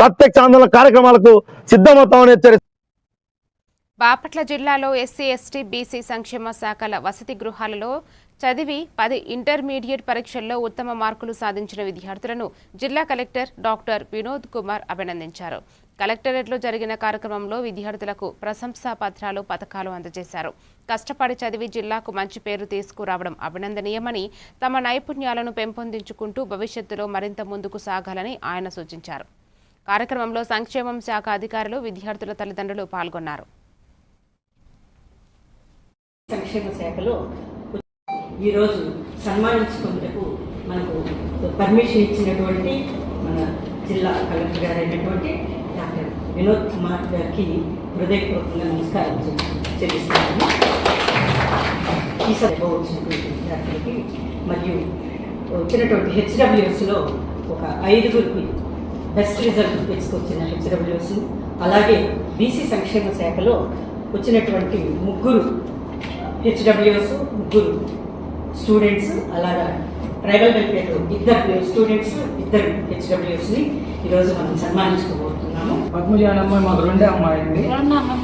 ప్రత్యక్ష ఆందోళన కార్యక్రమాలకు సిద్ధమవుతామని హెచ్చరిస్తారు. బాపట్ల జిల్లాలో ఎస్సీ ఎస్టీ బీసీ సంక్షేమ శాఖల వసతి గృహాలలో చదివి 10 ఇంటర్మీడియట్ పరీక్షల్లో ఉత్తమ మార్కులు సాధించిన విద్యార్థులను జిల్లా కలెక్టర్ డాక్టర్ వినోద్ కుమార్ అభినందించారు. కలెక్టరేట్లో జరిగిన కార్యక్రమంలో విద్యార్థులకు ప్రశంసా పత్రాలు, పథకాలు అందజేశారు. కష్టపడి చదివి జిల్లాకు మంచి పేరు తీసుకురావడం అభినందనీయమని, తమ నైపుణ్యాలను పెంపొందించుకుంటూ భవిష్యత్తులో మరింత ముందుకు సాగాలని ఆయన సూచించారు. కార్యక్రమంలో సంక్షేమం శాఖ అధికారులు, విద్యార్థుల తల్లిదండ్రులు పాల్గొన్నారు. సంక్షేమ శాఖలో ఈరోజు సన్మానించుకునేందుకు మనకు పర్మిషన్ ఇచ్చినటువంటి మన జిల్లా కలెక్టర్ గారు అయినటువంటి డాక్టర్ వినోద్ కుమార్ గారికి హృదయపూర్వకంగా నమస్కారం చెల్లిస్తున్నాను. ఈ సభలో వచ్చినటువంటి విద్యార్థులకి మరియు వచ్చినటువంటి హెచ్డబ్ల్యూఎస్లో ఒక 5గురికి బెస్ట్ రిజల్ట్ తీసుకొచ్చిన హెచ్డబ్ల్యూఎస్, అలాగే బీసీ సంక్షేమ శాఖలో వచ్చినటువంటి 3 హెచ్డబ్ల్యూఎస్, 3 స్టూడెంట్స్, అలాగా ట్రైబల్ వెల్ఫేర్ 2 స్టూడెంట్స్, 2 హెచ్డబ్ల్యూఎస్ని ఈరోజు మనం సన్మానించుకోబోతున్నాము. పద్మజ అనే అమ్మాయి మాకు 2 అమ్మాయండి.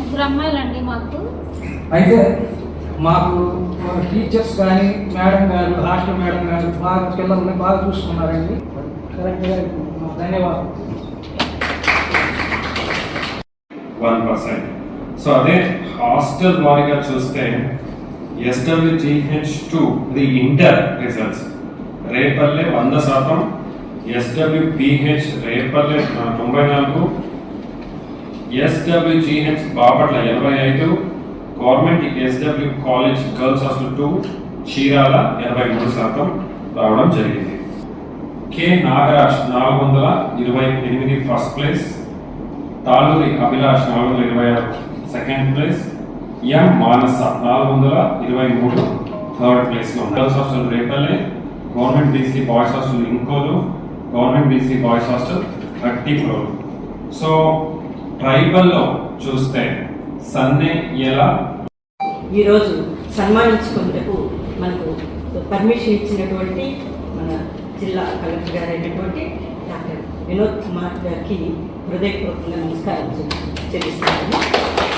3 అమ్మాయిలండి మాకు. అయితే మాకు టీచర్స్ కానీ మేడం గారు, హాస్టల్ మేడం గారు బాగా పిల్లల్ని బాగా చూసుకున్నారండి. కరెక్ట్గా ధన్యవాదాలు. 1%. సో అదే హాస్టల్ వారిగా చూస్తే SWGH2 the inter results Repalle 100%, SWPH Repalle 94, SWGH Bapatla 85, government SW college girls hostel 2 Chirala 83% రావడం జరిగింది. K Nagaraj 428 first place, Taluri Abhilash 426 second place, M Manasa 423 third place లో. Girls hostel Repalle, government BC boys hostel Inkollu, government BC boys hostel 30 so ట్రైబల్లో చూస్తే సన్నే ఎలా ఈరోజు సన్మానించుకునేందుకు మనకు పర్మిషన్ ఇచ్చినటువంటి మన జిల్లా కలెక్టర్ గారు అయినటువంటి డాక్టర్ వినోద్ కుమార్ గారికి హృదయపూర్వకంగా నమస్కారం చెల్లిస్తున్నాను.